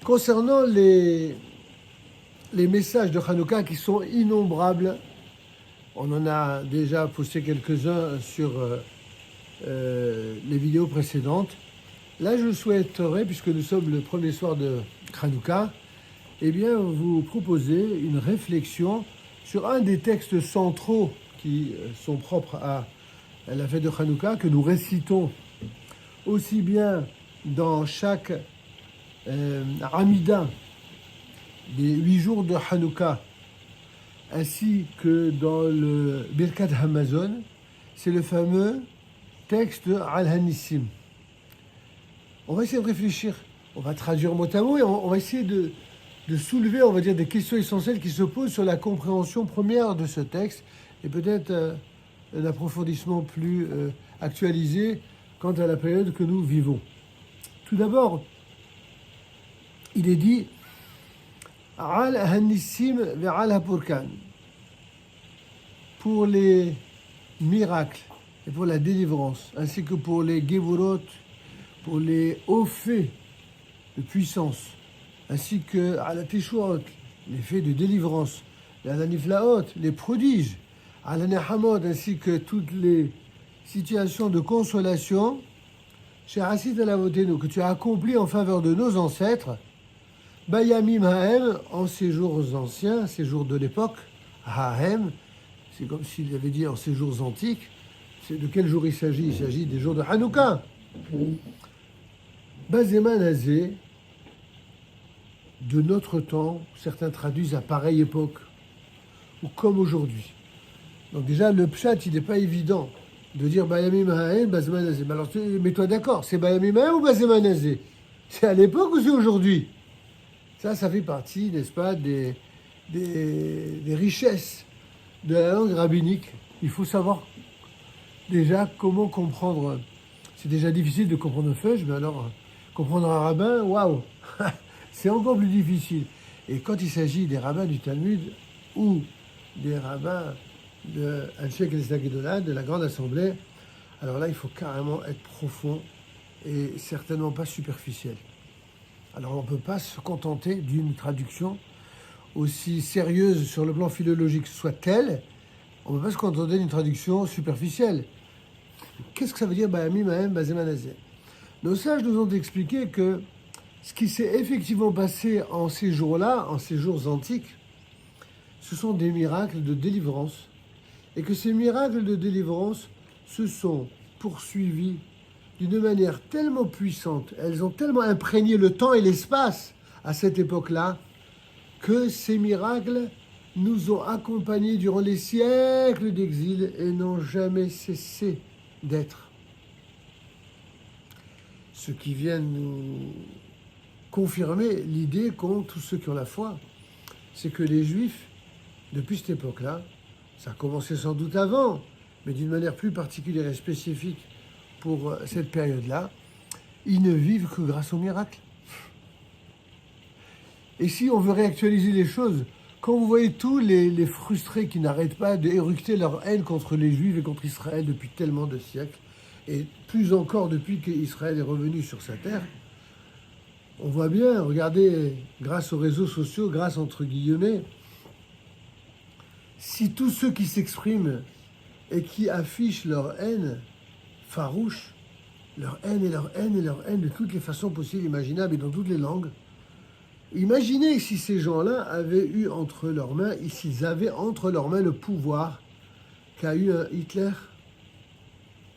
Concernant les messages de Hanouka qui sont innombrables, on en a déjà posté quelques-uns sur les vidéos précédentes. Là, je souhaiterais, puisque nous sommes le premier soir de Hanouka, eh bien, vous proposer une réflexion sur un des textes centraux qui sont propres à la fête de Hanouka, que nous récitons aussi bien dans chaque Amida des 8 jours de Hanouka, ainsi que dans le Birkat Hamazon, c'est le fameux texte de Al-Hanissim. On va essayer de réfléchir, on va traduire mot à mot et on va essayer de soulever, on va dire, des questions essentielles qui se posent sur la compréhension première de ce texte et peut-être un approfondissement plus actualisé quant à la période que nous vivons. Tout d'abord, il est dit Al Hanissim ve'al Hapurkan, pour les miracles et pour la délivrance, ainsi que pour les Gevurot, pour les hauts faits de puissance, ainsi que Al Teshuot, les faits de délivrance, Al Niflaot, les prodiges, Al Nehamot, ainsi que toutes les situations de consolation, chez Hasid Alavotenu, que tu as accompli en faveur de nos ancêtres, Bayamim Haem, en ces jours anciens, ces jours de l'époque, Haem, c'est comme s'il avait dit en ces jours antiques. C'est de quel jour il s'agit? Il s'agit des jours de Hanouka. Bazeman Azé, de notre temps, certains traduisent à pareille époque, ou comme aujourd'hui. Donc déjà, le pshat, il n'est pas évident de dire Bayamim Haem, Bazeman Azé. Mais alors, mets-toi d'accord, c'est Bayamim Haem ou Bazeman Azé? C'est à l'époque ou c'est aujourd'hui? Ça fait partie, n'est-ce pas, des richesses de la langue rabbinique. Il faut savoir déjà comment comprendre. C'est déjà difficile de comprendre un feuge, mais alors comprendre un rabbin, waouh, c'est encore plus difficile. Et quand il s'agit des rabbins du Talmud ou des rabbins de Anshe Knesset Gedolah, de la Grande Assemblée, alors là, il faut carrément être profond et certainement pas superficiel. Alors on ne peut pas se contenter d'une traduction aussi sérieuse sur le plan philologique soit-elle, on ne peut pas se contenter d'une traduction superficielle. Qu'est-ce que ça veut dire Bayamim Haem Bazeman Hazeh? Nos sages nous ont expliqué que ce qui s'est effectivement passé en ces jours-là, en ces jours antiques, ce sont des miracles de délivrance. Et que ces miracles de délivrance se sont poursuivis d'une manière tellement puissante, elles ont tellement imprégné le temps et l'espace à cette époque-là, que ces miracles nous ont accompagnés durant les siècles d'exil et n'ont jamais cessé d'être. Ce qui vient nous confirmer l'idée qu'ont tous ceux qui ont la foi, c'est que les Juifs, depuis cette époque-là, ça a commencé sans doute avant, mais d'une manière plus particulière et spécifique pour cette période-là, ils ne vivent que grâce aux miracles. Et si on veut réactualiser les choses, quand vous voyez tous les frustrés qui n'arrêtent pas d'éructer leur haine contre les Juifs et contre Israël depuis tellement de siècles, et plus encore depuis qu'Israël est revenu sur sa terre, on voit bien, regardez, grâce aux réseaux sociaux, grâce entre guillemets, si tous ceux qui s'expriment et qui affichent leur haine farouche, leur haine et leur haine et leur haine de toutes les façons possibles, imaginables et dans toutes les langues, imaginez si ces gens-là avaient eu entre leurs mains, s'ils avaient entre leurs mains le pouvoir qu'a eu un Hitler.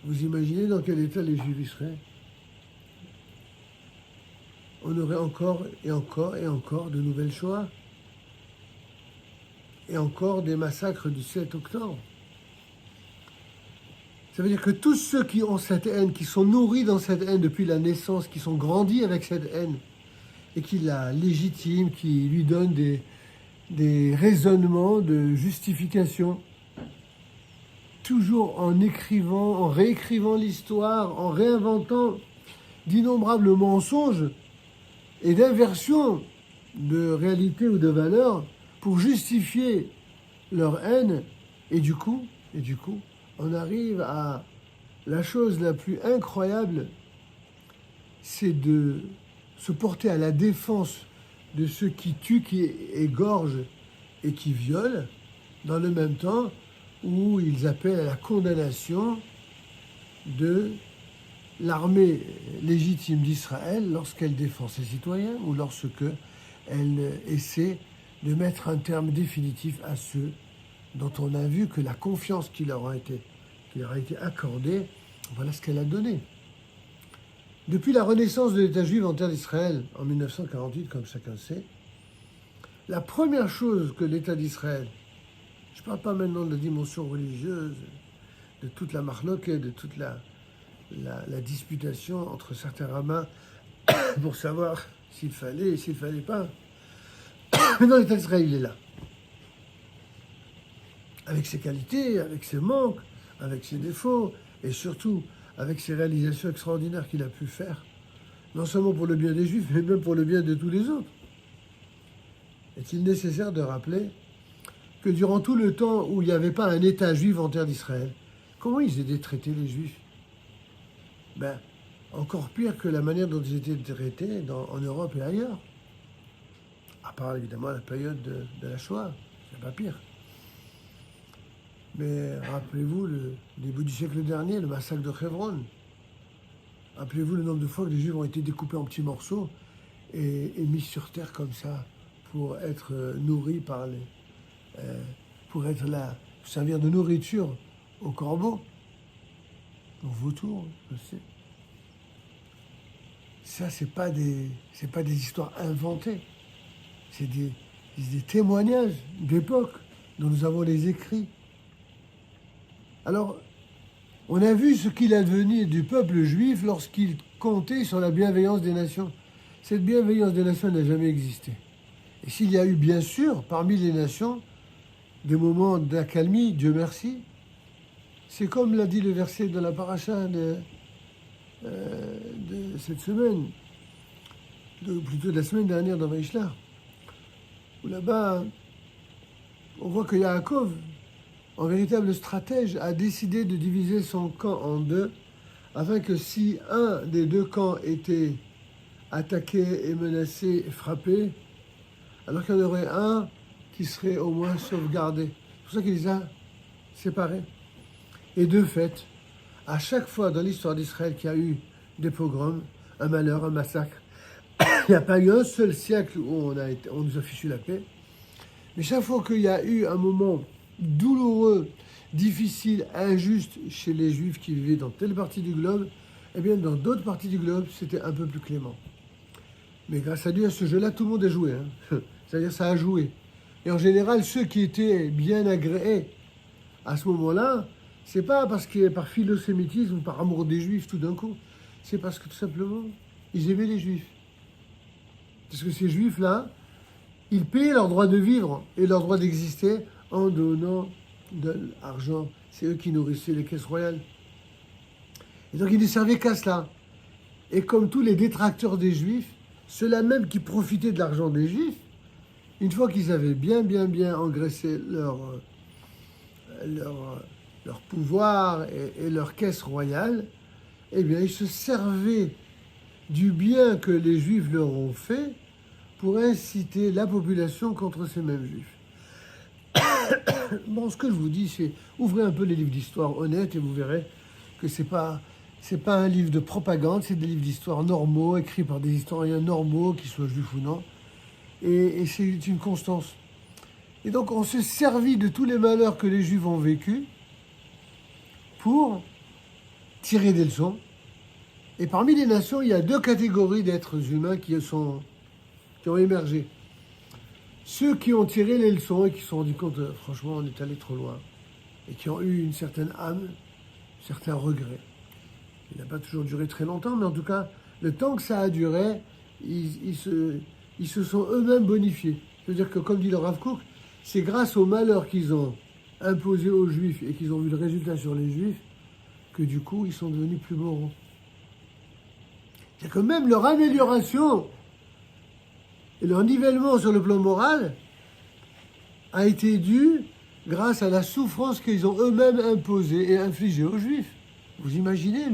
Vous imaginez dans quel état les Juifs seraient? On aurait encore et encore et encore de nouvelles Shoah. Et encore des massacres du 7 octobre. Ça veut dire que tous ceux qui ont cette haine, qui sont nourris dans cette haine depuis la naissance, qui sont grandis avec cette haine, et qui la légitiment, qui lui donnent des raisonnements de justification, toujours en écrivant, en réécrivant l'histoire, en réinventant d'innombrables mensonges et d'inversions de réalité ou de valeur pour justifier leur haine. Et du coup, on arrive à la chose la plus incroyable, c'est de se porter à la défense de ceux qui tuent, qui égorgent et qui violent, dans le même temps où ils appellent à la condamnation de l'armée légitime d'Israël lorsqu'elle défend ses citoyens ou lorsque elle essaie de mettre un terme définitif à ceux dont on a vu que la confiance qui leur a été accordée, voilà ce qu'elle a donné. Depuis la renaissance de l'État juif en terre d'Israël en 1948, comme chacun sait, la première chose que l'État d'Israël, je ne parle pas maintenant de la dimension religieuse, de toute la marloquette, de toute la disputation entre certains rabbins pour savoir s'il fallait et s'il ne fallait pas. Maintenant, l'État d'Israël, il est là. Avec ses qualités, avec ses manques, avec ses défauts, et surtout avec ses réalisations extraordinaires qu'il a pu faire, non seulement pour le bien des Juifs, mais même pour le bien de tous les autres. Est-il nécessaire de rappeler que durant tout le temps où il n'y avait pas un État juif en terre d'Israël, comment ils étaient traités, les Juifs? Encore pire que la manière dont ils étaient traités en Europe et ailleurs. À part évidemment la période de la Shoah, c'est pas pire. Mais rappelez-vous le début du siècle dernier, le massacre de Hebron. Rappelez-vous le nombre de fois que les Juifs ont été découpés en petits morceaux et mis sur terre comme ça pour être nourris par pour être là, pour servir de nourriture aux corbeaux, aux vautours, je sais. Ça, c'est pas des histoires inventées. C'est des témoignages d'époque dont nous avons les écrits. Alors, on a vu ce qu'il advenait du peuple juif lorsqu'il comptait sur la bienveillance des nations. Cette bienveillance des nations n'a jamais existé. Et s'il y a eu, bien sûr, parmi les nations, des moments d'accalmie, Dieu merci, c'est comme l'a dit le verset de la paracha de cette semaine, plutôt de la semaine dernière dans Vaïshlar, où là-bas, on voit que Yaakov, en véritable stratège, a décidé de diviser son camp en deux, afin que si un des deux camps était attaqué et menacé et frappé, alors qu'il y en aurait un qui serait au moins sauvegardé. C'est pour ça qu'il les a séparés. Et de fait, à chaque fois dans l'histoire d'Israël qu'il y a eu des pogroms, un malheur, un massacre, il n'y a pas eu un seul siècle où on nous a fichu la paix. Mais chaque fois qu'il y a eu un moment douloureux, difficile, injuste chez les Juifs qui vivaient dans telle partie du globe, eh bien dans d'autres parties du globe, c'était un peu plus clément. Mais grâce à Dieu, à ce jeu-là, tout le monde a joué. C'est-à-dire ça a joué. Et en général, ceux qui étaient bien agréés à ce moment-là, c'est pas parce que par philosémitisme ou par amour des Juifs tout d'un coup. C'est parce que tout simplement, ils aimaient les Juifs. Parce que ces Juifs-là, ils payaient leur droit de vivre et leur droit d'exister en donnant de l'argent. C'est eux qui nourrissaient les caisses royales. Et donc ils ne servaient qu'à cela. Et comme tous les détracteurs des Juifs, ceux-là même qui profitaient de l'argent des Juifs, une fois qu'ils avaient bien engraissé leur pouvoir et leur caisse royale, eh bien, ils se servaient du bien que les Juifs leur ont fait pour inciter la population contre ces mêmes Juifs. Bon, ce que je vous dis, c'est ouvrez un peu les livres d'histoire honnêtes et vous verrez que c'est pas un livre de propagande, c'est des livres d'histoire normaux, écrits par des historiens normaux, qu'ils soient juifs ou non. Et c'est une constance. Et donc, on se servit de tous les malheurs que les Juifs ont vécus pour tirer des leçons. Et parmi les nations, il y a deux catégories d'êtres humains qui ont émergé. Ceux qui ont tiré les leçons et qui se sont rendus compte, franchement, on est allé trop loin. Et qui ont eu une certaine âme, certains regrets. Il n'a pas toujours duré très longtemps, mais en tout cas, le temps que ça a duré, ils se sont eux-mêmes bonifiés. C'est-à-dire que, comme dit le Rav Kook, c'est grâce au malheur qu'ils ont imposé aux Juifs et qu'ils ont vu le résultat sur les Juifs que du coup, ils sont devenus plus moraux. C'est-à-dire que même leur amélioration et leur nivellement sur le plan moral a été dû grâce à la souffrance qu'ils ont eux-mêmes imposée et infligée aux Juifs. Vous imaginez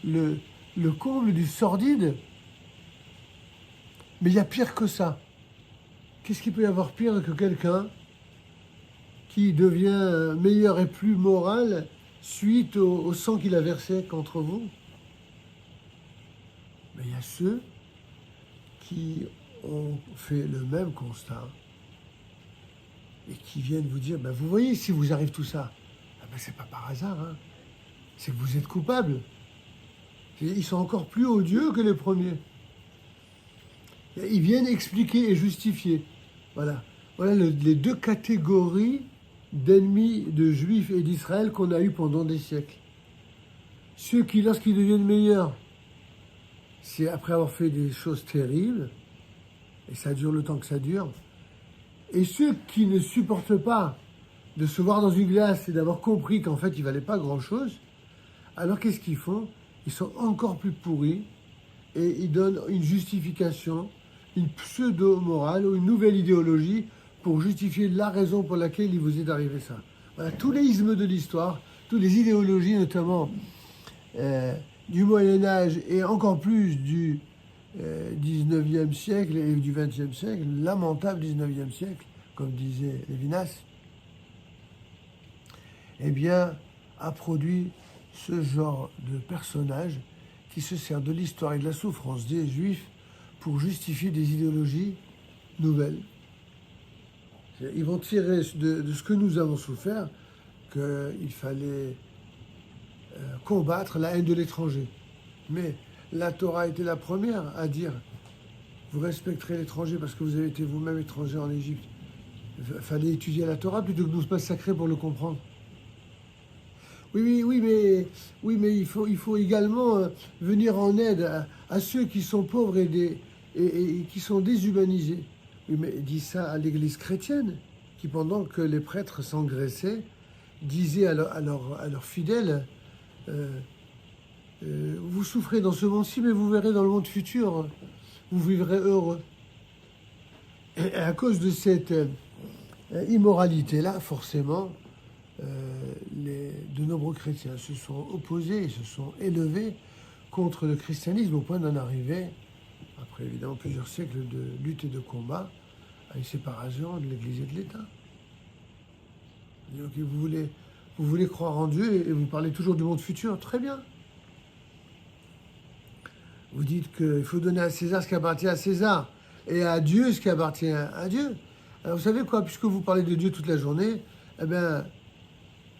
le comble du sordide? Mais il y a pire que ça. Qu'est-ce qu'il peut y avoir pire que quelqu'un qui devient meilleur et plus moral suite au sang qu'il a versé contre vous? Mais il y a ceux qui ont fait le même constat et qui viennent vous dire, ben vous voyez, si vous arrive tout ça, ben c'est pas par hasard, hein. C'est que vous êtes coupable. Ils sont encore plus odieux que les premiers. Ils viennent expliquer et justifier. Voilà, voilà les deux catégories d'ennemis de Juifs et d'Israël qu'on a eu pendant des siècles. Ceux qui, lorsqu'ils deviennent meilleurs, c'est après avoir fait des choses terribles, et ça dure le temps que ça dure. Et ceux qui ne supportent pas de se voir dans une glace et d'avoir compris qu'en fait, il ne valait pas grand-chose, alors qu'est-ce qu'ils font? Ils sont encore plus pourris et ils donnent une justification, une pseudo-morale ou une nouvelle idéologie pour justifier la raison pour laquelle il vous est arrivé ça. Voilà, tous les ismes de l'histoire, toutes les idéologies notamment du Moyen-Âge et encore plus du 19e siècle et du 20e siècle, lamentable 19e siècle, comme disait Lévinas, eh bien, a produit ce genre de personnage qui se sert de l'histoire et de la souffrance des Juifs pour justifier des idéologies nouvelles. Ils vont tirer de ce que nous avons souffert qu'il fallait combattre la haine de l'étranger. Mais la Torah était la première à dire vous respecterez l'étranger parce que vous avez été vous-même étranger en Égypte. Il fallait étudier la Torah plutôt que de nous massacrer pour le comprendre. Oui, mais il faut également venir en aide à ceux qui sont pauvres et qui sont déshumanisés. Oui, mais dit ça à l'Église chrétienne, qui pendant que les prêtres s'engraissaient, disait à leurs fidèles vous souffrez dans ce monde-ci, mais vous verrez dans le monde futur, vous vivrez heureux. Et à cause de cette immoralité-là, forcément, de nombreux chrétiens se sont opposés et se sont élevés contre le christianisme au point d'en arriver, après évidemment plusieurs siècles de lutte et de combat, à une séparation de l'Église et de l'État. Donc vous voulez croire en Dieu et vous parlez toujours du monde futur, très bien. Vous dites qu'il faut donner à César ce qui appartient à César et à Dieu ce qui appartient à Dieu. Alors vous savez quoi, puisque vous parlez de Dieu toute la journée, eh bien,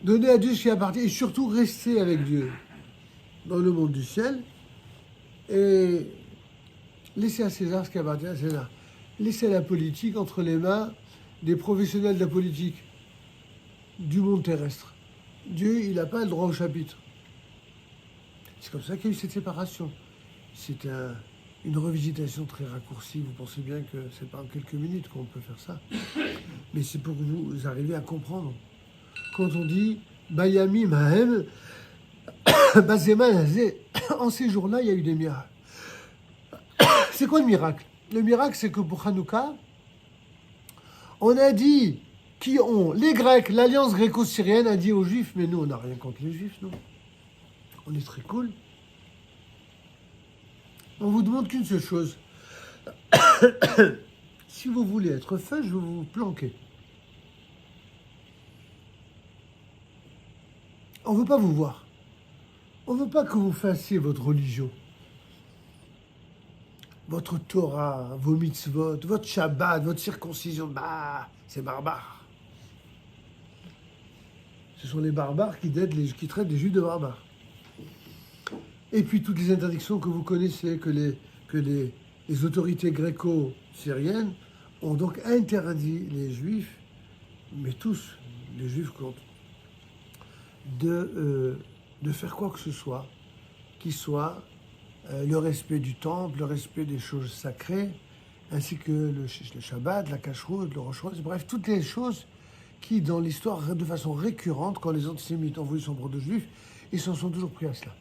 donnez à Dieu ce qui appartient et surtout restez avec Dieu dans le monde du ciel et laissez à César ce qui appartient à César. Laissez la politique entre les mains des professionnels de la politique du monde terrestre. Dieu, il n'a pas le droit au chapitre. C'est comme ça qu'il y a eu cette séparation. C'est une revisitation très raccourcie. Vous pensez bien que c'est pas en quelques minutes qu'on peut faire ça. Mais c'est pour que vous arriviez à comprendre. Quand on dit Bayami Mahem, Bazema Nazé, en ces jours-là, il y a eu des miracles. C'est quoi le miracle? Le miracle, c'est que pour Hanouka, on a dit les Grecs, l'alliance gréco-syrienne a dit aux Juifs, mais nous, on n'a rien contre les Juifs, non. On est très cool. On vous demande qu'une seule chose. Si vous voulez être fun, je vais vous planquer. On ne veut pas vous voir. On ne veut pas que vous fassiez votre religion. Votre Torah, vos mitzvot, votre Shabbat, votre circoncision. Bah, c'est barbare. Ce sont les barbares qui traitent les Juifs de barbares. Et puis toutes les interdictions que vous connaissez, que les autorités gréco-syriennes ont donc interdit les Juifs, mais tous, les Juifs comptent, de faire quoi que ce soit qui soit le respect du temple, le respect des choses sacrées, ainsi que le Shabbat, la Kashrut, le Rosh Chodesh, bref, toutes les choses qui, dans l'histoire, de façon récurrente, quand les antisémites ont voulu s'en de Juifs, ils s'en sont toujours pris à cela.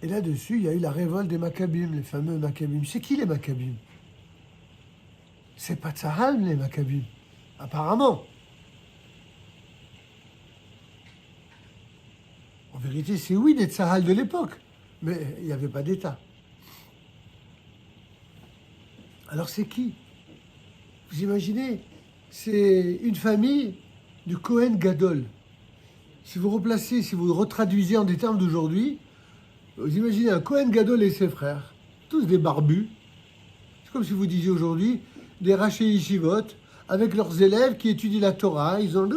Et là-dessus, il y a eu la révolte des Maccabim, les fameux Maccabim. C'est qui les Maccabim? C'est pas Tzahal, les Maccabim, apparemment. En vérité, c'est oui des Tzahal de l'époque, mais il n'y avait pas d'État. Alors c'est qui? Vous imaginez? C'est une famille du Kohen Gadol. Si vous replacez, si vous retraduisez en des termes d'aujourd'hui, vous imaginez un Kohen Gadol et ses frères, tous des barbus. C'est comme si vous disiez aujourd'hui des rachés yeshivot avec leurs élèves qui étudient la Torah, ils ont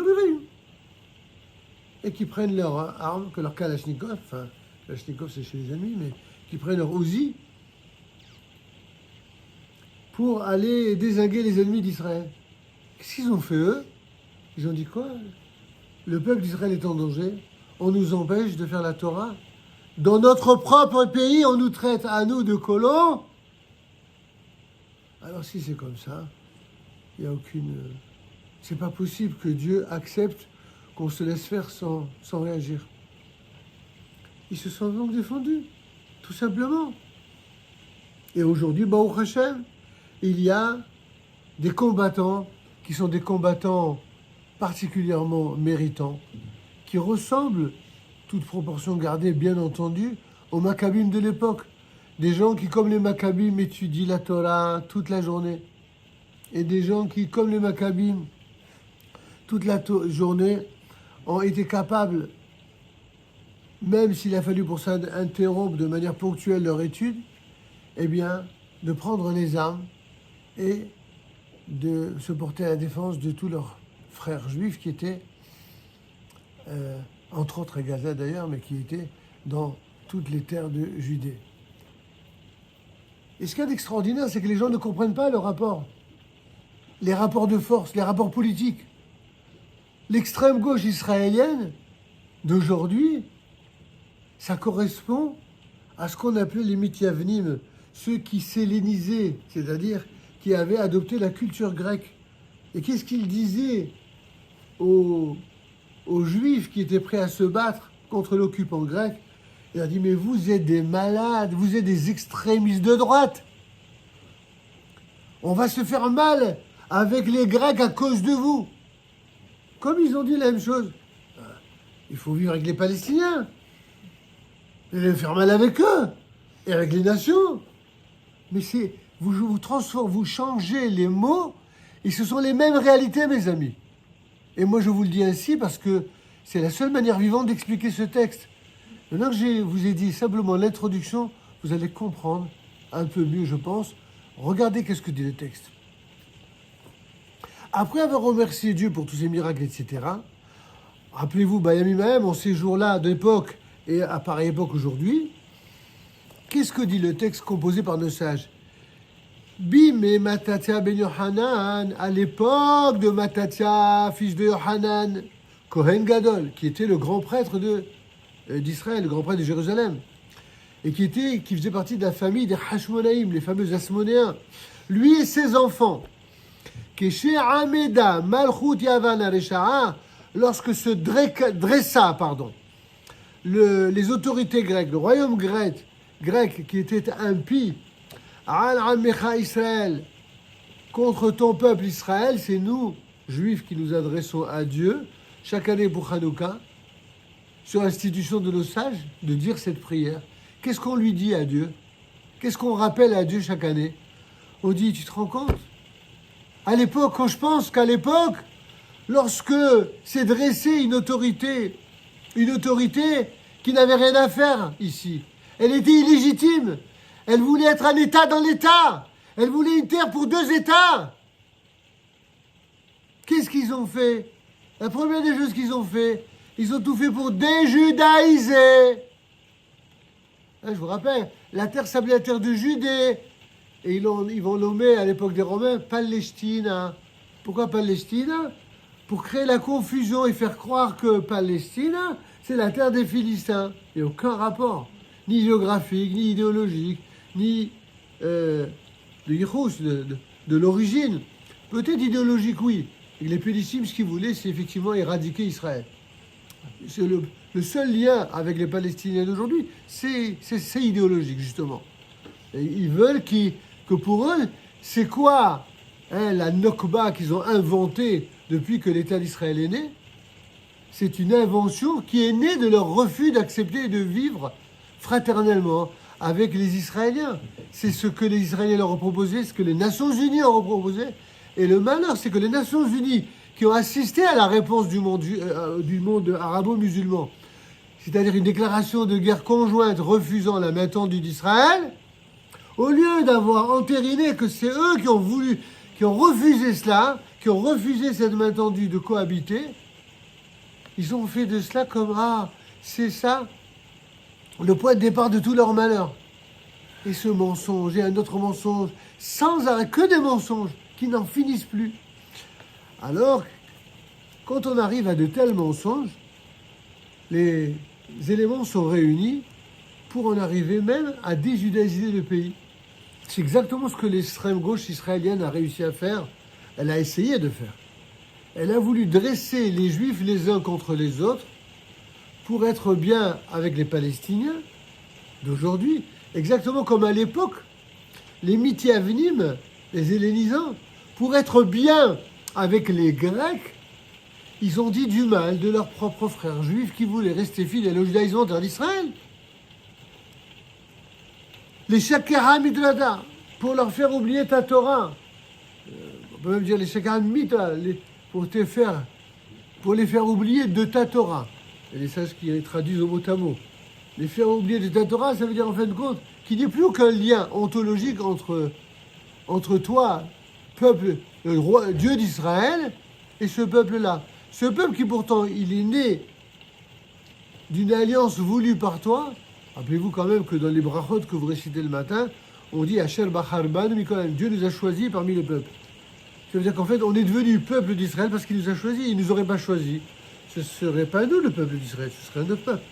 et qui prennent leurs armes, que leur kalachnikov, enfin, kalachnikov c'est chez les ennemis, mais qui prennent leur Uzi pour aller dézinguer les ennemis d'Israël. Qu'est-ce qu'ils ont fait eux? Ils ont dit quoi? Le peuple d'Israël est en danger, on nous empêche de faire la Torah. Dans notre propre pays, on nous traite à nous de colons. Alors si c'est comme ça, il n'y a aucune... C'est pas possible que Dieu accepte qu'on se laisse faire sans réagir. Ils se sont donc défendus, tout simplement. Et aujourd'hui, Baruch Hashem, il y a des combattants qui sont des combattants particulièrement méritants, qui ressemblent, toute proportion gardée bien entendu, aux Maccabim de l'époque. Des gens qui, comme les Maccabim, étudient la Torah toute la journée. Et des gens qui, comme les Maccabim, toute la journée, ont été capables, même s'il a fallu pour ça interrompre de manière ponctuelle leur étude, eh bien, de prendre les armes et de se porter à la défense de tous leurs frères juifs qui étaient, entre autres à Gaza d'ailleurs, mais qui étaient dans toutes les terres de Judée. Et ce qu'il y a d'extraordinaire, c'est que les gens ne comprennent pas le rapport. Les rapports de force, les rapports politiques. L'extrême gauche israélienne d'aujourd'hui, ça correspond à ce qu'on appelait les mithyavnim, ceux qui s'hellénisaient, c'est-à-dire qui avaient adopté la culture grecque. Et qu'est-ce qu'ils disaient aux Juifs qui étaient prêts à se battre contre l'occupant grec? Il a dit, mais vous êtes des malades, vous êtes des extrémistes de droite. On va se faire mal avec les Grecs à cause de vous. Comme ils ont dit la même chose. Il faut vivre avec les Palestiniens. Et faire mal avec eux. Et avec les nations. Mais c'est, vous transformez, vous changez les mots, et ce sont les mêmes réalités, mes amis. Et moi, je vous le dis ainsi parce que c'est la seule manière vivante d'expliquer ce texte. Maintenant que je vous ai dit simplement l'introduction, vous allez comprendre un peu mieux, je pense. Regardez qu'est-ce que dit le texte. Après avoir remercié Dieu pour tous ses miracles, etc., rappelez-vous, Bayamim, en ces jours-là d'époque et à pareille époque aujourd'hui, qu'est-ce que dit le texte composé par nos sages? Bim et Matatia ben Yohanan, à l'époque de Matatia, fils de Yohanan, Kohen Gadol, qui était le grand prêtre d'Israël, le grand prêtre de Jérusalem, et qui faisait partie de la famille des Hashmonaïm, les fameux Asmonéens. Lui et ses enfants, Keshe Ameda Malchut Yavan Aresha'a, lorsque se dressa, les autorités grecques, le royaume grec qui était impie, Al Amecha Israël, contre ton peuple Israël, c'est nous, juifs, qui nous adressons à Dieu, chaque année pour Hanouka, sur l'institution de nos sages, de dire cette prière. Qu'est-ce qu'on lui dit à Dieu? Qu'est-ce qu'on rappelle à Dieu chaque année? On dit, tu te rends compte? À l'époque, quand je pense qu'à l'époque, lorsque s'est dressée une autorité qui n'avait rien à faire ici, elle était illégitime, elle voulait être un État dans l'État, elle voulait une terre pour 2 États. Qu'est-ce qu'ils ont fait? La première des choses qu'ils ont fait, ils ont tout fait pour déjudaïser. Je vous rappelle, la terre s'appelait la terre de Judée. Et ils vont nommer à l'époque des Romains Palestina. Pourquoi Palestina? Pour créer la confusion et faire croire que Palestina, c'est la terre des Philistins. Il n'y a aucun rapport, ni géographique, ni idéologique, ni de l'origine. Peut-être idéologique, oui. Et les Philistins, ce qu'ils voulaient, c'est effectivement éradiquer Israël. C'est le seul lien avec les Palestiniens d'aujourd'hui, c'est idéologique, justement. Et ils veulent que pour eux, c'est quoi la Nokba qu'ils ont inventée depuis que l'État d'Israël est né? C'est une invention qui est née de leur refus d'accepter de vivre fraternellement avec les Israéliens. C'est ce que les Israéliens leur ont proposé, ce que les Nations Unies leur ont proposé. Et le malheur, c'est que les Nations Unies, qui ont assisté à la réponse du monde arabo-musulman, c'est-à-dire une déclaration de guerre conjointe refusant la main tendue d'Israël, au lieu d'avoir entériné que c'est eux qui ont refusé cela, qui ont refusé cette main tendue de cohabiter, ils ont fait de cela comme, ah, c'est ça, le point de départ de tout leur malheur. Et ce mensonge, et un autre mensonge, sans arrêt, que des mensonges, qui n'en finissent plus. Alors, quand on arrive à de tels mensonges, les éléments sont réunis pour en arriver même à déjudaiser le pays. C'est exactement ce que l'extrême gauche israélienne a réussi à faire. Elle a essayé de faire. Elle a voulu dresser les Juifs les uns contre les autres pour être bien avec les Palestiniens d'aujourd'hui, exactement comme à l'époque, les Mityavenim, les hellénisants, pour être bien avec les Grecs, ils ont dit du mal de leurs propres frères juifs qui voulaient rester fidèles au judaïsme en terre d'Israël. Les Shakera Midrada, pour leur faire oublier ta Torah. On peut même dire les Shakera Mitra, pour les faire oublier de ta Torah. Et les sages qui traduisent au mot à mot. Les faire oublier de ta Torah, ça veut dire en fin de compte qu'il n'y ait plus aucun lien ontologique entre toi, peuple, le roi, Dieu d'Israël, et ce peuple-là. Ce peuple qui pourtant, il est né d'une alliance voulue par toi. Rappelez-vous quand même que dans les brachot que vous récitez le matin, on dit Asher Bachar Banu Mikol, Dieu nous a choisis parmi les peuples. Ça veut dire qu'en fait, on est devenu peuple d'Israël parce qu'il nous a choisis. Il ne nous aurait pas choisis. Ce ne serait pas nous le peuple d'Israël, ce serait un autre peuple.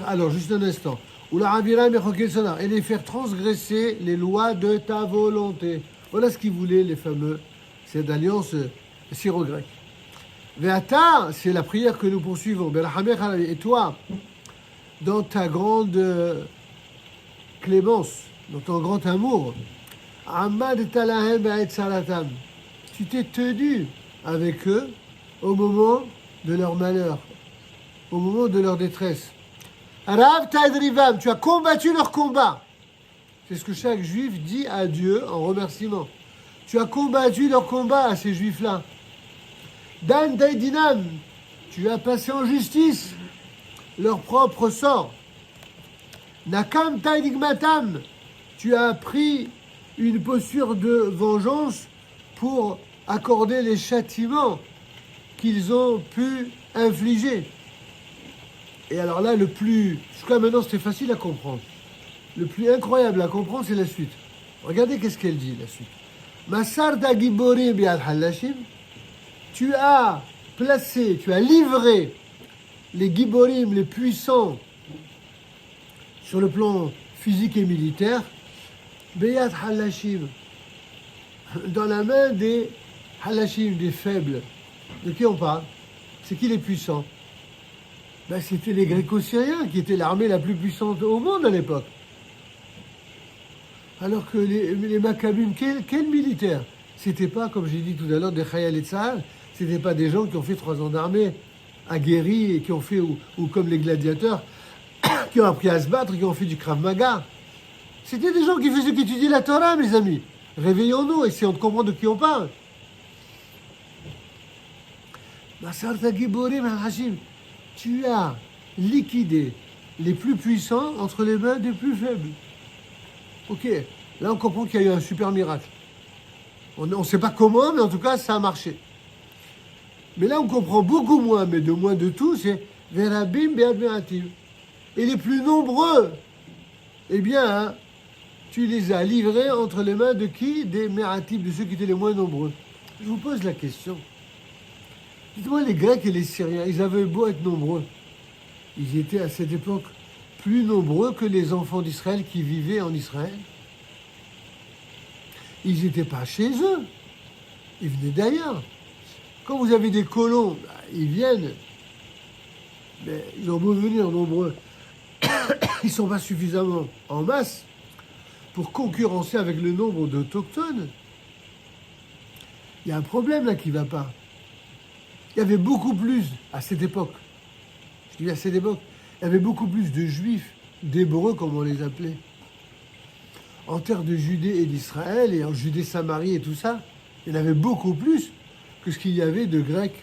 Alors, juste un instant. Et les faire transgresser les lois de ta volonté. Voilà ce qu'ils voulaient, les fameux, cette alliance syro-grecque. Ve'ata, c'est la prière que nous poursuivons. Et toi, dans ta grande clémence, dans ton grand amour, tu t'es tenu avec eux au moment de leur malheur, au moment de leur détresse. Rav Tadrivam, tu as combattu leur combat. C'est ce que chaque juif dit à Dieu en remerciement. Tu as combattu leur combat à ces juifs-là. Dan Daidinam, tu as passé en justice leur propre sort. Nakam Taidigmatam, tu as pris une posture de vengeance pour accorder les châtiments qu'ils ont pu infliger. Et alors là, jusqu'à maintenant, c'était facile à comprendre. Le plus incroyable à comprendre, c'est la suite. Regardez qu'est-ce qu'elle dit, la suite. Masar da Giborim bi'al halashim, tu as placé, tu as livré les Giborim, les puissants, sur le plan physique et militaire, Beyat halashim, dans la main des halashim, des faibles. De qui on parle? C'est qui les puissants? C'était les Gréco-Syriens qui étaient l'armée la plus puissante au monde à l'époque. Alors que les Maccabim, quel militaire? C'était pas, comme j'ai dit tout à l'heure, des Khayal et Tzahal, c'était pas des gens qui ont fait 3 ans d'armée, aguerris, et qui ont fait, ou comme les gladiateurs, qui ont appris à se battre, qui ont fait du Krav Maga. C'était des gens qui faisaient qu'étudier la Torah, mes amis. Réveillons-nous, essayons de comprendre de qui on parle. Tu as liquidé les plus puissants entre les mains des plus faibles. Ok, là on comprend qu'il y a eu un super miracle. On ne sait pas comment, mais en tout cas ça a marché. Mais là on comprend beaucoup moins, mais de moins de tout, c'est Verabim Be'admiratim. Et les plus nombreux, eh bien, tu les as livrés entre les mains de qui? Des Meratim, de ceux qui étaient les moins nombreux. Je vous pose la question. Dites-moi, les Grecs et les Syriens, ils avaient beau être nombreux. Ils étaient à cette époque plus nombreux que les enfants d'Israël qui vivaient en Israël. Ils n'étaient pas chez eux. Ils venaient d'ailleurs. Quand vous avez des colons, ils viennent. Mais ils ont beau venir nombreux. Ils ne sont pas suffisamment en masse pour concurrencer avec le nombre d'autochtones. Il y a un problème là qui ne va pas. Il y avait beaucoup plus, à cette époque, je dis à cette époque, Il y avait beaucoup plus de juifs, d'hébreux comme on les appelait, en terre de Judée et d'Israël, et en Judée-Samarie et tout ça. Il y en avait beaucoup plus que ce qu'il y avait de Grecs.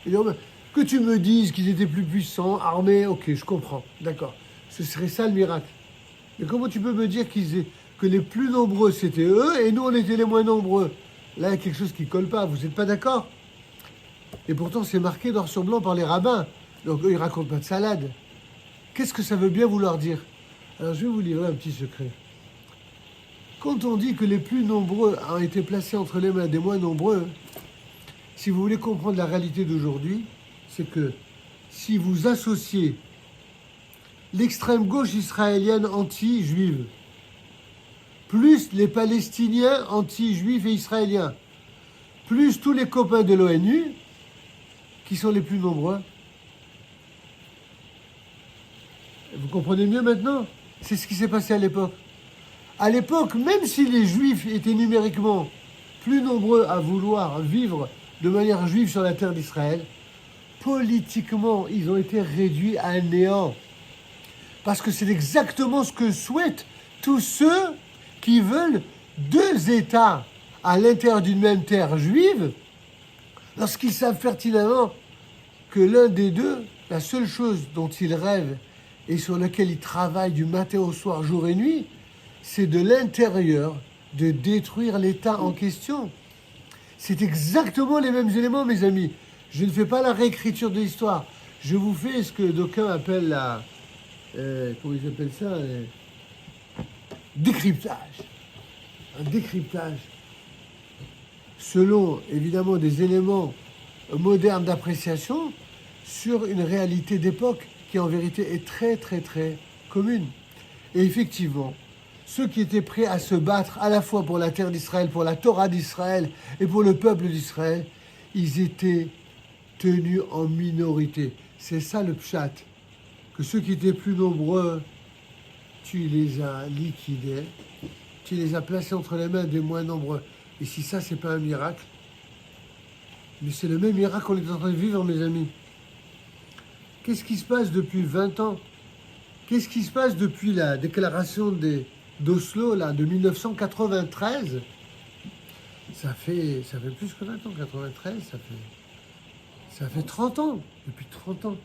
Et donc, que tu me dises qu'ils étaient plus puissants, armés, ok, je comprends, d'accord. Ce serait ça le miracle. Mais comment tu peux me dire que les plus nombreux c'était eux et nous on était les moins nombreux? Là, il y a quelque chose qui ne colle pas, vous n'êtes pas d'accord? Et pourtant, c'est marqué noir sur blanc par les rabbins. Donc eux, ils racontent pas de salade. Qu'est-ce que ça veut bien vouloir dire? Alors, je vais vous livrer un petit secret. Quand on dit que les plus nombreux ont été placés entre les mains des moins nombreux, si vous voulez comprendre la réalité d'aujourd'hui, c'est que si vous associez l'extrême gauche israélienne anti-juive, plus les Palestiniens anti-juifs et israéliens, plus tous les copains de l'ONU, qui sont les plus nombreux. Vous comprenez mieux maintenant? C'est ce qui s'est passé à l'époque. À l'époque, même si les juifs étaient numériquement plus nombreux à vouloir vivre de manière juive sur la terre d'Israël, politiquement, ils ont été réduits à néant. Parce que c'est exactement ce que souhaitent tous ceux qui veulent deux États à l'intérieur d'une même terre juive, lorsqu'ils savent pertinemment que l'un des deux, la seule chose dont ils rêvent et sur laquelle ils travaillent du matin au soir, jour et nuit, c'est de l'intérieur de détruire l'État en question. C'est exactement les mêmes éléments, mes amis. Je ne fais pas la réécriture de l'histoire. Je vous fais ce que d'aucuns appellent la... comment ils appellent ça? Décryptage. Un décryptage. Selon, évidemment, des éléments modernes d'appréciation sur une réalité d'époque qui, en vérité, est très, très, très commune. Et effectivement, ceux qui étaient prêts à se battre à la fois pour la terre d'Israël, pour la Torah d'Israël et pour le peuple d'Israël, ils étaient tenus en minorité. C'est ça le pshat. Que ceux qui étaient plus nombreux, tu les as liquidés, tu les as placés entre les mains des moins nombreux. Et si ça, c'est pas un miracle, mais c'est le même miracle qu'on est en train de vivre, mes amis. Qu'est-ce qui se passe depuis 20 ans? Qu'est-ce qui se passe depuis la déclaration d'Oslo, là, de 1993? Ça fait plus que 20 ans, 93, ça fait 30 ans, depuis 30 ans.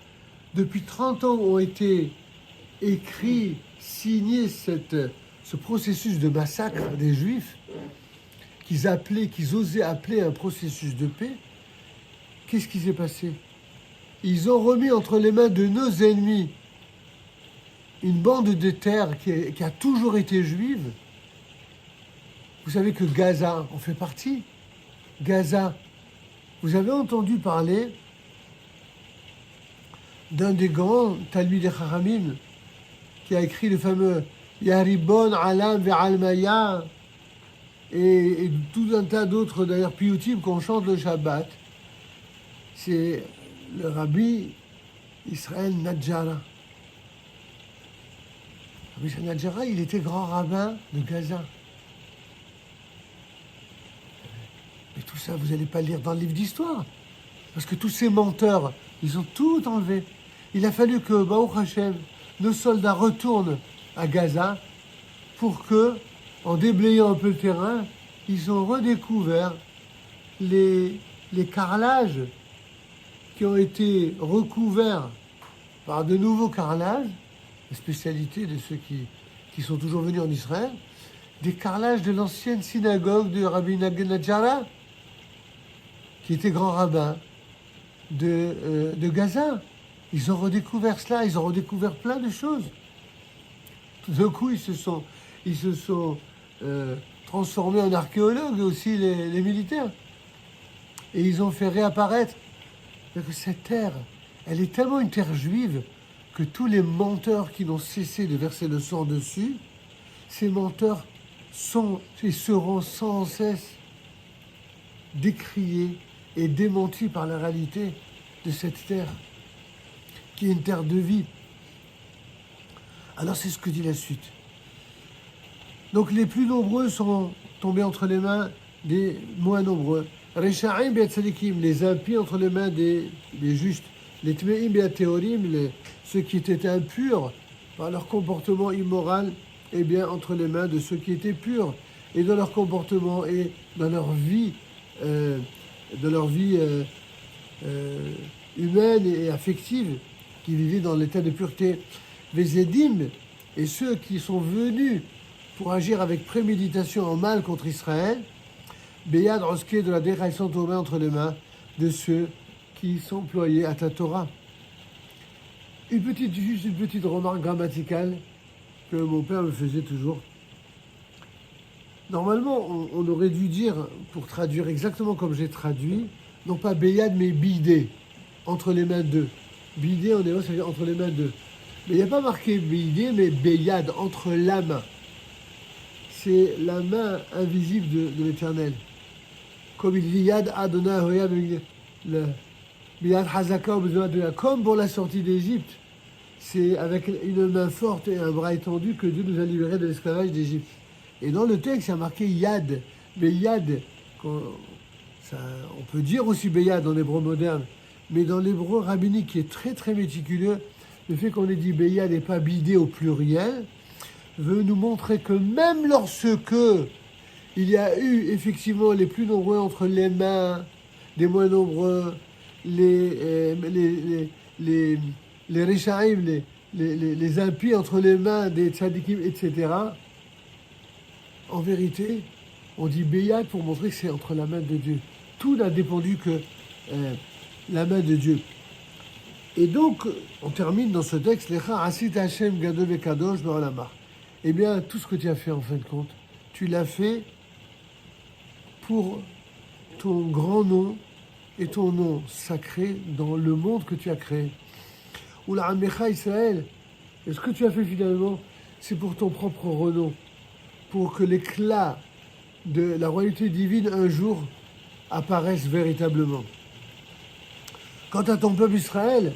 Depuis 30 ans ont été écrits, signés ce processus de massacre des Juifs, qu'ils osaient appeler un processus de paix. Qu'est-ce qui s'est passé? Ils ont remis entre les mains de nos ennemis une bande de terre qui a toujours été juive. Vous savez que Gaza en fait partie. Gaza, vous avez entendu parler d'un des grands Talmidei Chachamim qui a écrit le fameux Yaribon Alam Ve'almaya et tout un tas d'autres d'ailleurs piyutim qu'on chante le Shabbat. C'est le rabbi Israël Nadjara. Rabbi Israël Nadjara, il était grand rabbin de Gaza. Mais tout ça, vous n'allez pas le lire dans le livre d'histoire. Parce que tous ces menteurs, ils ont tout enlevé. Il a fallu que, Baruch Hashem, nos soldats retournent à Gaza pour que, en déblayant un peu le terrain, ils ont redécouvert les carrelages qui ont été recouverts par de nouveaux carrelages, la spécialité de ceux qui sont toujours venus en Israël, des carrelages de l'ancienne synagogue de Rabbi Nadjara, qui était grand rabbin de Gaza. Ils ont redécouvert cela, ils ont redécouvert plein de choses. Tout d'un coup, ils se sont transformés en archéologues aussi, les militaires. Et ils ont fait réapparaître que cette terre, elle est tellement une terre juive que tous les menteurs qui n'ont cessé de verser le sang dessus, ces menteurs sont et seront sans cesse décriés et démentis par la réalité de cette terre, qui est une terre de vie. Alors c'est ce que dit la suite. Donc les plus nombreux sont tombés entre les mains des moins nombreux. Resha'im be'atzadikim, les impies entre les mains des justes. les Tmeim et Théorim, ceux qui étaient impurs par leur comportement immoral, eh bien, entre les mains de ceux qui étaient purs, et dans leur comportement et dans leur vie, humaine et affective, qui vivaient dans l'état de pureté. Vézédim, et ceux qui sont venus pour agir avec préméditation en mal contre Israël, Beyad Roske de la déraison tombée entre les mains de ceux qui s'employaient à ta Torah. Juste une petite remarque grammaticale que mon père me faisait toujours. Normalement, on aurait dû dire, pour traduire exactement comme j'ai traduit, non pas Beyad, mais Bidé, entre les mains d'eux. Bidé, en hébreu, ça veut dire entre les mains d'eux. Mais il n'y a pas marqué Bidé, mais Beyad, entre la main. C'est la main invisible de l'Éternel. Comme il dit Yad Adonai Hoya, Yad Hazaka, comme pour la sortie d'Égypte. C'est avec une main forte et un bras étendu que Dieu nous a libérés de l'esclavage d'Égypte. Et dans le texte, il y a marqué Yad. Mais Yad, on peut dire aussi Beyad en hébreu moderne, mais dans l'hébreu rabbinique qui est très très méticuleux, le fait qu'on ait dit Beyad et pas Bidé au pluriel, veut nous montrer que même lorsque il y a eu effectivement les plus nombreux entre les mains des moins nombreux, les Rishaïm, les impies entre les mains des tzadikim, etc., en vérité, on dit Beyad pour montrer que c'est entre la main de Dieu. Tout n'a dépendu que la main de Dieu. Et donc, on termine dans ce texte, Lecha asit Hashem gadol vekadosh ba'olamah. Eh bien, tout ce que tu as fait en fin de compte, tu l'as fait pour ton grand nom et ton nom sacré dans le monde que tu as créé. Ou la Amecha Israël, et ce que tu as fait finalement, c'est pour ton propre renom, pour que l'éclat de la royauté divine un jour apparaisse véritablement. Quant à ton peuple Israël,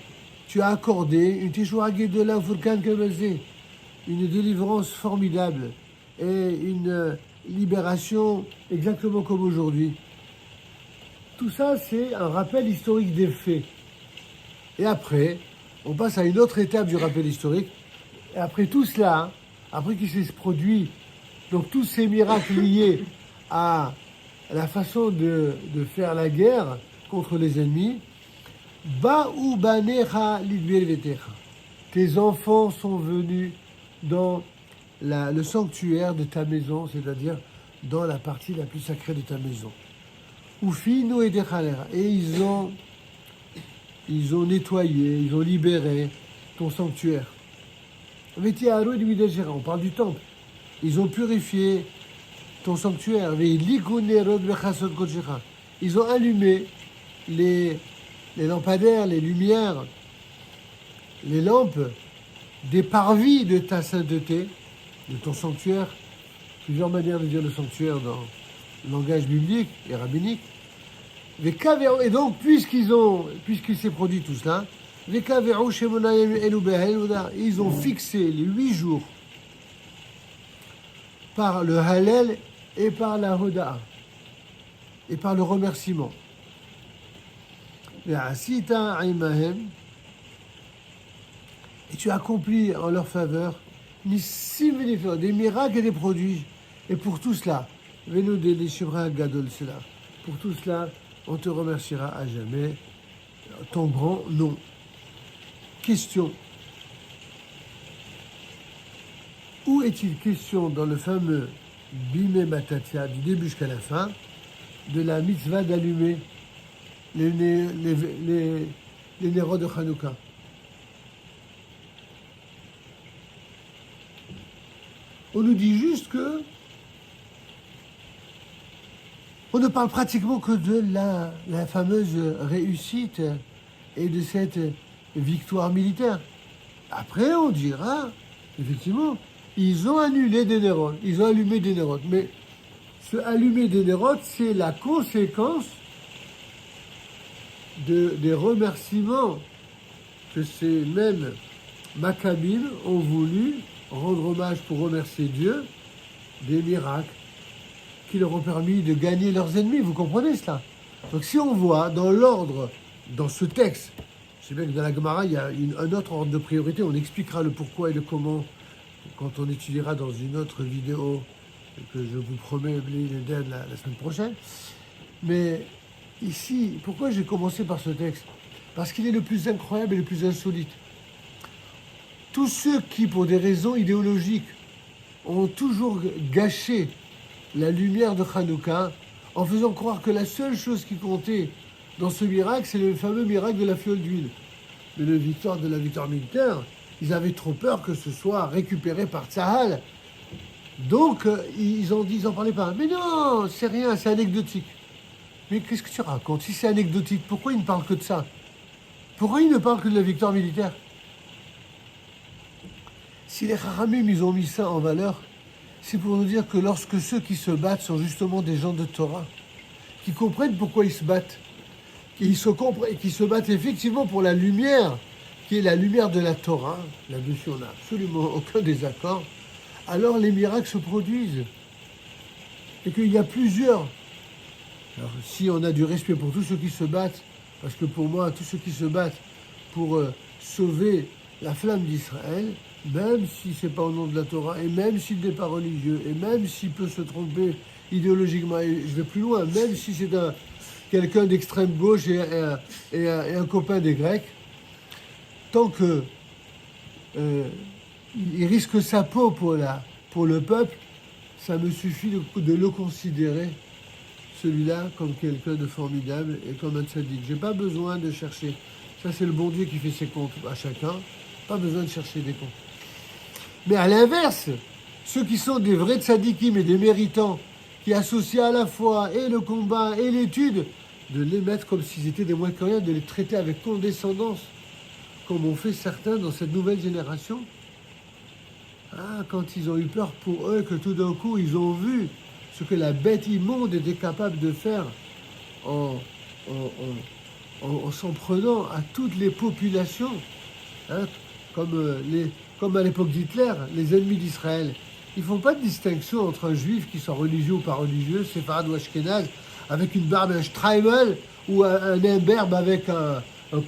tu as accordé une Teshuvah Gedola Furkan Kemazé, une délivrance formidable et une libération exactement comme aujourd'hui. Tout ça, c'est un rappel historique des faits. Et après, on passe à une autre étape du rappel historique. Et après tout cela, après qu'il s'est produit, donc tous ces miracles liés à la façon de faire la guerre contre les ennemis, Ba'u banecha lidbir vetecha. Tes enfants sont venus dans le sanctuaire de ta maison, c'est-à-dire dans la partie la plus sacrée de ta maison. Ufinu et dechalera. Et ils ont nettoyé, ils ont libéré ton sanctuaire. On parle du temple. Ils ont purifié ton sanctuaire. Ils ont allumé les lampadaires, les lumières, les lampes des parvis de ta sainteté, de ton sanctuaire. Plusieurs manières de dire le sanctuaire dans le langage biblique et rabbinique. Et donc, puisqu'il s'est produit tout cela, ils ont fixé les 8 jours par le Hallel et par la Hoda et par le remerciement. Et tu as accompli en leur faveur des miracles et des prodiges. Et pour tout cela, pour tout cela, on te remerciera à jamais ton grand nom. Question. Où est-il question dans le fameux Bimé Matatia, du début jusqu'à la fin, de la mitzvah d'allumer les nérods de Hanouka? On nous dit juste que on ne parle pratiquement que de la fameuse réussite et de cette victoire militaire. Après, on dira, effectivement, ils ont annulé des nérodes, ils ont allumé des nérodes. Mais ce allumer des nérodes, c'est la conséquence des remerciements que ces mêmes Maccabim ont voulu rendre hommage pour remercier Dieu des miracles qui leur ont permis de gagner leurs ennemis. Vous comprenez cela? Donc si on voit dans l'ordre, dans ce texte, sais bien que dans la Gemara, il y a un autre ordre de priorité. On expliquera le pourquoi et le comment quand on étudiera dans une autre vidéo que je vous promets la semaine prochaine. Mais ici, pourquoi j'ai commencé par ce texte? Parce qu'il est le plus incroyable et le plus insolite. Tous ceux qui, pour des raisons idéologiques, ont toujours gâché la lumière de Hanouka en faisant croire que la seule chose qui comptait dans ce miracle, c'est le fameux miracle de la fiole d'huile. Mais la victoire militaire, ils avaient trop peur que ce soit récupéré par Tsahal. Donc, ils en parlaient pas. Mais non, c'est rien, c'est anecdotique. Mais qu'est-ce que tu racontes? Si c'est anecdotique, pourquoi ils ne parlent que de ça? Pourquoi ils ne parlent que de la victoire militaire? Si les Haramim, ils ont mis ça en valeur, c'est pour nous dire que lorsque ceux qui se battent sont justement des gens de Torah, qui comprennent pourquoi ils se battent, et qui se battent effectivement pour la lumière, qui est la lumière de la Torah, là-dessus on n'a absolument aucun désaccord, alors les miracles se produisent. Et qu'il y a plusieurs. Alors si on a du respect pour tous ceux qui se battent, parce que pour moi, tous ceux qui se battent pour sauver la flamme d'Israël, même si c'est pas au nom de la Torah, et même s'il n'est pas religieux, et même s'il peut se tromper idéologiquement, et je vais plus loin, même si c'est quelqu'un d'extrême gauche et un copain des Grecs, tant que il risque sa peau pour le peuple, ça me suffit de le considérer, celui-là, comme quelqu'un de formidable et comme un tzaddik. J'ai pas besoin de chercher. Ça, c'est le bon Dieu qui fait ses comptes à chacun. Pas besoin de chercher des comptes. Mais à l'inverse, ceux qui sont des vrais tzaddikim et des méritants, qui associent à la fois et le combat et l'étude, de les mettre comme s'ils étaient des moins que rien, de les traiter avec condescendance, comme ont fait certains dans cette nouvelle génération. Ah, quand ils ont eu peur pour eux, que tout d'un coup, ils ont vu ce que la bête immonde était capable de faire en s'en prenant à toutes les populations, hein, comme à l'époque d'Hitler, les ennemis d'Israël. Ils ne font pas de distinction entre un juif qui soit religieux ou pas religieux, séfarade ou ashkénaze, avec une barbe, un streimel, ou un imberbe avec un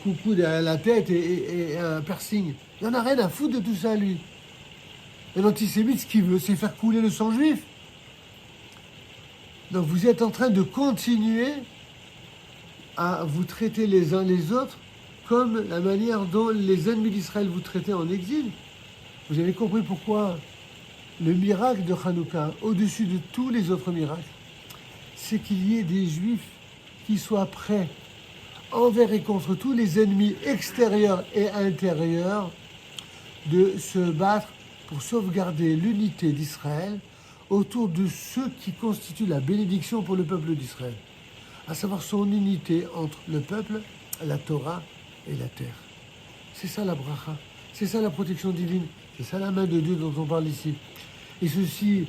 coucou derrière la tête et un piercing. Il n'en a rien à foutre de tout ça, lui. Et l'antisémite, ce qu'il veut, c'est faire couler le sang juif. Donc vous êtes en train de continuer à vous traiter les uns les autres comme la manière dont les ennemis d'Israël vous traitaient en exil. Vous avez compris pourquoi le miracle de Hanouka, au-dessus de tous les autres miracles, c'est qu'il y ait des Juifs qui soient prêts envers et contre tous les ennemis extérieurs et intérieurs de se battre pour sauvegarder l'unité d'Israël autour de ceux qui constituent la bénédiction pour le peuple d'Israël, à savoir son unité entre le peuple, la Torah et la terre. C'est ça la bracha, c'est ça la protection divine, c'est ça la main de Dieu dont on parle ici. Et ceci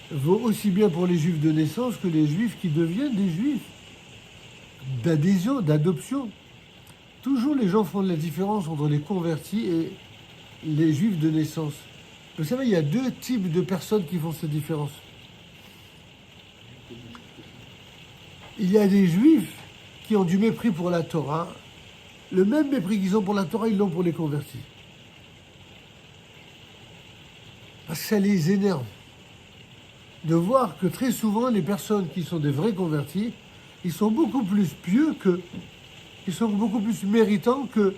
vaut aussi bien pour les Juifs de naissance que les Juifs qui deviennent des Juifs d'adhésion, d'adoption. Toujours les gens font de la différence entre les convertis et les Juifs de naissance. Vous savez, il y a deux types de personnes qui font cette différence. Il y a des Juifs qui ont du mépris pour la Torah. Le même mépris qu'ils ont pour la Torah, ils l'ont pour les convertis. Parce que ça les énerve de voir que très souvent, les personnes qui sont des vrais convertis, ils sont beaucoup plus pieux qu'eux. Ils sont beaucoup plus méritants qu'eux.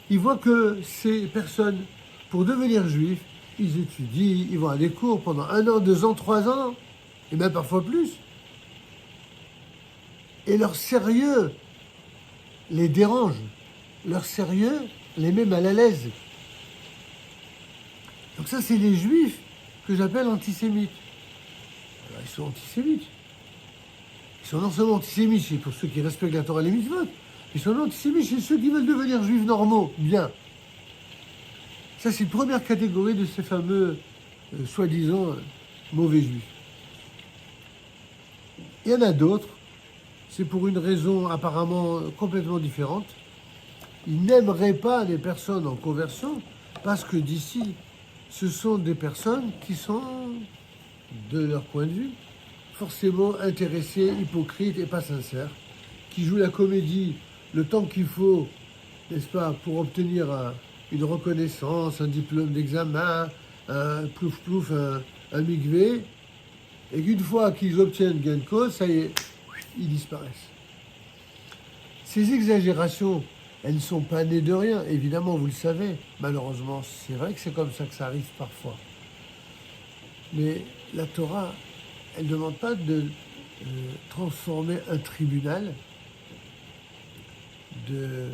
Ils voient que ces personnes, pour devenir juifs, ils étudient, ils vont à des cours pendant 1 an, 2 ans, 3 ans, et même parfois plus. Et leur sérieux les dérange. Leur sérieux les met mal à l'aise. Donc ça, c'est les juifs que j'appelle antisémites. Alors, ils sont antisémites. Ils sont non seulement antisémites chez pour ceux qui respectent la Torah et les mitzvot, ils sont antisémites chez ceux qui veulent devenir juifs normaux, bien. Ça, c'est une première catégorie de ces fameux, soi-disant, mauvais juifs. Il y en a d'autres, c'est pour une raison apparemment complètement différente. Ils n'aimeraient pas les personnes en conversion parce que d'ici, ce sont des personnes qui sont, de leur point de vue, forcément intéressées, hypocrites et pas sincères, qui jouent la comédie le temps qu'il faut n'est-ce pas, pour obtenir une reconnaissance, un diplôme d'examen, un plouf-plouf, un mikvé, et qu'une fois qu'ils obtiennent gain de cause, ça y est, ils disparaissent. Ces exagérations, elles ne sont pas nées de rien, évidemment, vous le savez. Malheureusement, c'est vrai que c'est comme ça que ça arrive parfois. Mais la Torah, elle ne demande pas de transformer un tribunal de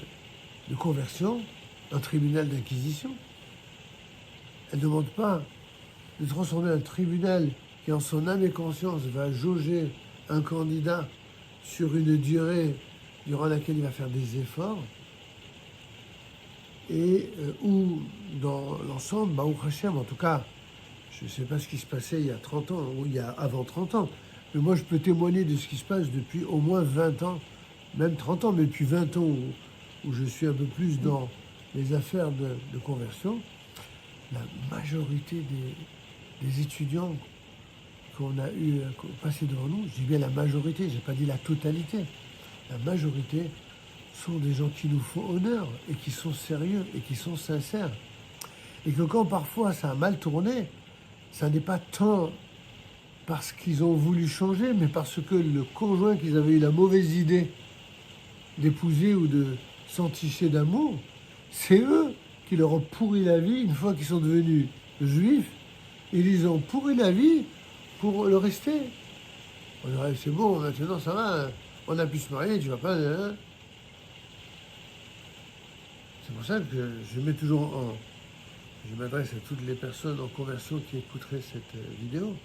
conversion, un tribunal d'inquisition. Elle ne demande pas de transformer un tribunal qui, en son âme et conscience, va jauger un candidat sur une durée durant laquelle il va faire des efforts, et où, dans l'ensemble, Baruch Hashem, en tout cas, je ne sais pas ce qui se passait il y a 30 ans, ou il y a avant 30 ans, mais moi je peux témoigner de ce qui se passe depuis au moins 20 ans, même 30 ans, mais depuis 20 ans où je suis un peu plus dans les affaires de conversion. La majorité des étudiants qu'on a eu passer devant nous, je dis bien la majorité, je n'ai pas dit la totalité, la majorité sont des gens qui nous font honneur et qui sont sérieux et qui sont sincères. Et que quand parfois ça a mal tourné, ça n'est pas tant parce qu'ils ont voulu changer, mais parce que le conjoint qu'ils avaient eu la mauvaise idée d'épouser ou de s'enticher d'amour, c'est eux qui leur ont pourri la vie une fois qu'ils sont devenus juifs. Ils les ont pourri la vie pour le rester. On dirait, c'est bon, maintenant ça va, on a pu se marier, tu vas pas... Hein. C'est pour ça que je mets toujours je m'adresse à toutes les personnes en conversion qui écouteraient cette vidéo.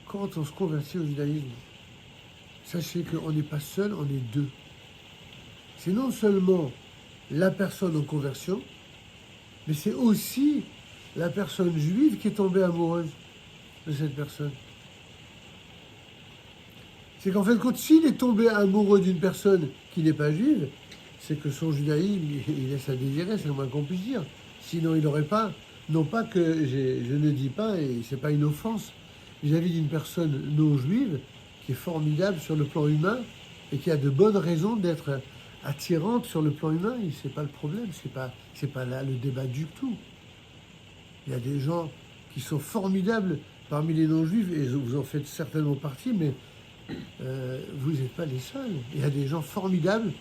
Quand on se convertit au judaïsme, sachez qu'on n'est pas seul, on est deux. C'est non seulement la personne en conversion, mais c'est aussi la personne juive qui est tombée amoureuse de cette personne. C'est qu'en fait, s'il est tombé amoureux d'une personne qui n'est pas juive, c'est que son judaïsme, il laisse à désirer, c'est le moins qu'on puisse dire. Sinon, il n'aurait pas, non pas que je ne dis pas, et c'est pas une offense, vis-à-vis d'une personne non juive qui est formidable sur le plan humain et qui a de bonnes raisons d'être attirante sur le plan humain, et c'est pas le problème, c'est pas là le débat du tout. Il y a des gens qui sont formidables parmi les non-juifs, et vous en faites certainement partie, mais vous n'êtes pas les seuls. Il y a des gens formidables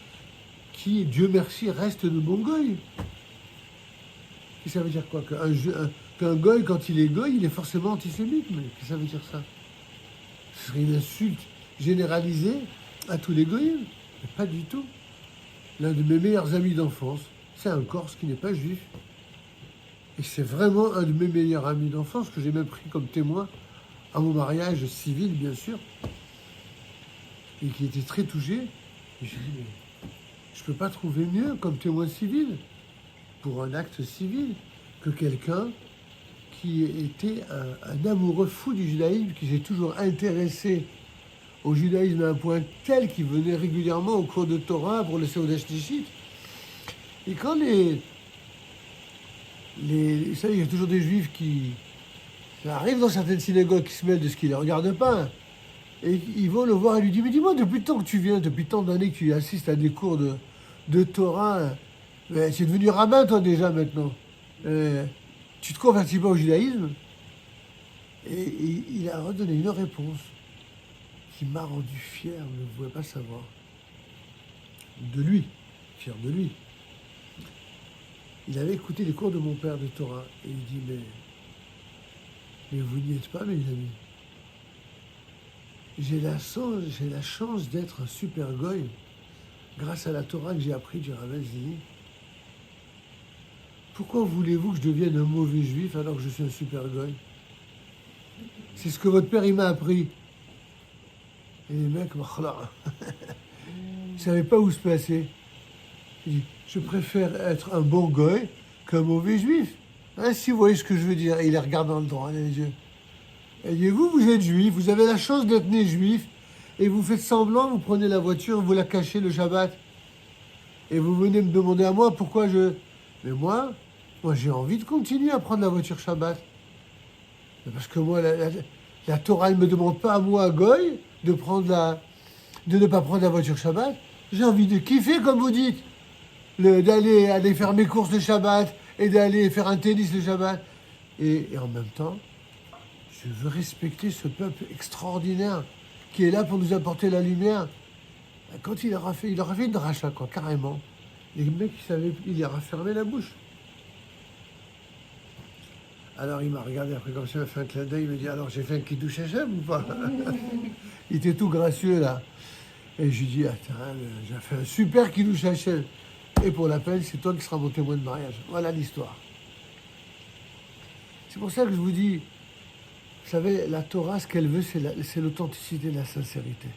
qui, Dieu merci, restent de bons goy. Et ça veut dire quoi? Qu'un goy, quand il est goy, il est forcément antisémite. Mais qu'est-ce que ça veut dire ça? Ce serait une insulte généralisée à tous les goyim. Mais pas du tout. L'un de mes meilleurs amis d'enfance, c'est un Corse qui n'est pas juif. Et c'est vraiment un de mes meilleurs amis d'enfance que j'ai même pris comme témoin à mon mariage civil, bien sûr. Et qui était très touché. Et j'ai dit, mais je ne peux pas trouver mieux comme témoin civil pour un acte civil que quelqu'un qui était un amoureux fou du judaïsme, qui s'est toujours intéressé au judaïsme à un point tel qu'il venait régulièrement au cours de Torah pour le Seudah Shlichit. Et quand vous savez, il y a toujours des juifs ça arrive dans certaines synagogues qui se mêlent de ce qui ne les regarde pas. Et ils vont le voir et lui disent, mais dis-moi, depuis le temps que tu viens, depuis tant d'années que tu assistes à des cours de Torah, c'est devenu rabbin toi déjà maintenant. Tu te convertis pas au judaïsme? Et il a redonné une réponse qui m'a rendu fier, vous ne pouvez pas savoir. De lui, fier de lui. Il avait écouté les cours de mon père de Torah et il dit, mais vous n'y êtes pas, mes amis. J'ai la chance d'être un super goy grâce à la Torah que j'ai appris du Rav Zini. Pourquoi voulez-vous que je devienne un mauvais juif alors que je suis un super goy? C'est ce que votre père il m'a appris. Et les mecs, ils ne savaient pas où se placer. Il dit, je préfère être un bon goy qu'un mauvais juif. Hein, si vous voyez ce que je veux dire. Et il les regarde dans le droit les yeux. Et dit, vous êtes juif, vous avez la chance d'être né juif, et vous faites semblant, vous prenez la voiture, vous la cachez le Shabbat. Et vous venez me demander à moi pourquoi Mais moi j'ai envie de continuer à prendre la voiture Shabbat. Parce que moi, la Torah ne me demande pas à moi, goy, de ne pas prendre la voiture Shabbat. J'ai envie de kiffer, comme vous dites. d'aller faire mes courses le Shabbat et d'aller faire un tennis le Shabbat. Et en même temps, je veux respecter ce peuple extraordinaire qui est là pour nous apporter la lumière. Quand il aura fait une dracha, quoi, carrément. Les mecs, il leur a fermé la bouche. Alors il m'a regardé après comme ça, il m'a fait un clin d'œil, il m'a dit alors j'ai fait un kiddush Hashem ou pas? Il était tout gracieux là. Et je lui dis attends, j'ai fait un super kiddush Hashem. Et pour la peine, c'est toi qui seras mon témoin de mariage. Voilà l'histoire. C'est pour ça que je vous dis, vous savez, la Torah, ce qu'elle veut, c'est l'authenticité, la sincérité.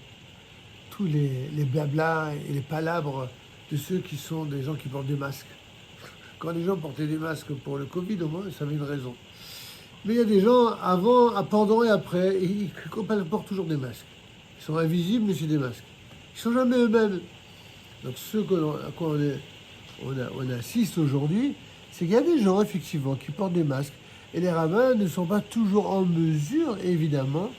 Tous les blablas et les palabres de ceux qui sont des gens qui portent des masques. Quand les gens portaient des masques pour le Covid, au moins, ça avait une raison. Mais il y a des gens avant, pendant et après, ils portent toujours des masques. Ils sont invisibles, mais c'est des masques. Ils ne sont jamais eux-mêmes. Donc ce à quoi on assiste aujourd'hui, c'est qu'il y a des gens, effectivement, qui portent des masques. Et les rabbins ne sont pas toujours en mesure, évidemment,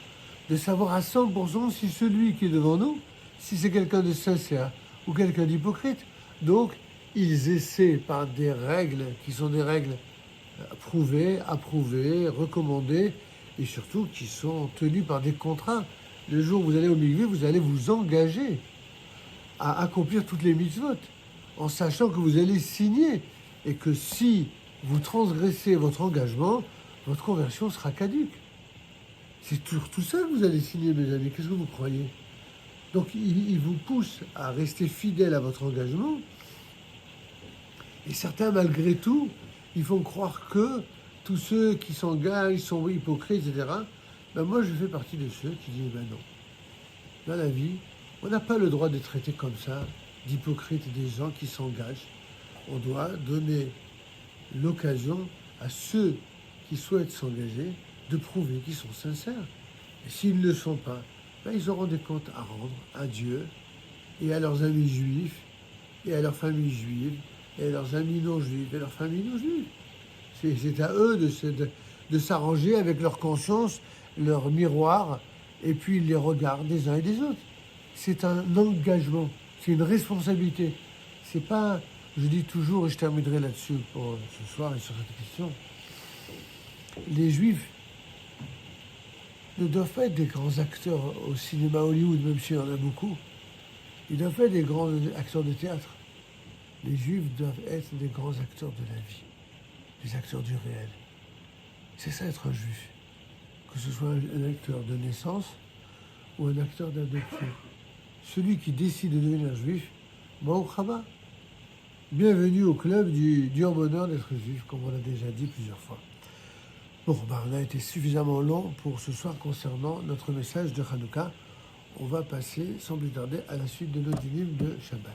de savoir à 100% si celui qui est devant nous, si c'est quelqu'un de sincère ou quelqu'un d'hypocrite. Donc, ils essaient par des règles qui sont des règles prouvées, approuvées, recommandées, et surtout qui sont tenues par des contrats. Le jour où vous allez au mikvé, vous allez vous engager à accomplir toutes les mitzvot, en sachant que vous allez signer, et que si vous transgressez votre engagement, votre conversion sera caduque. C'est toujours tout ça que vous allez signer, mes amis. Qu'est-ce que vous croyez? Donc, il vous pousse à rester fidèle à votre engagement. Et certains, malgré tout, ils font croire que tous ceux qui s'engagent sont hypocrites, etc. Ben moi, je fais partie de ceux qui disent, ben non. Dans la vie, on n'a pas le droit de traiter comme ça d'hypocrites des gens qui s'engagent. On doit donner l'occasion à ceux qui souhaitent s'engager de prouver qu'ils sont sincères. Et s'ils ne le sont pas, ben ils auront des comptes à rendre à Dieu et à leurs amis juifs et à leurs familles juives et à leurs amis non juifs et à leurs familles non juives. C'est à eux de s'arranger avec leur conscience, leur miroir, et puis les regards des uns et des autres. C'est un engagement, c'est une responsabilité. C'est pas, je dis toujours, et je terminerai là-dessus pour ce soir et sur cette question, les Juifs ne doivent pas être des grands acteurs au cinéma Hollywood, même s'il y en a beaucoup. Ils doivent pas être des grands acteurs de théâtre. Les Juifs doivent être des grands acteurs de la vie, des acteurs du réel. C'est ça être un Juif. Que ce soit un acteur de naissance ou un acteur d'adoption. Celui qui décide de devenir Juif, Baruch haba. Bienvenue au club du bonheur d'être Juif, comme on l'a déjà dit plusieurs fois. Bon, on a été suffisamment long pour ce soir concernant notre message de Hanouka. On va passer sans plus tarder à la suite de notre dîner de Shabbat.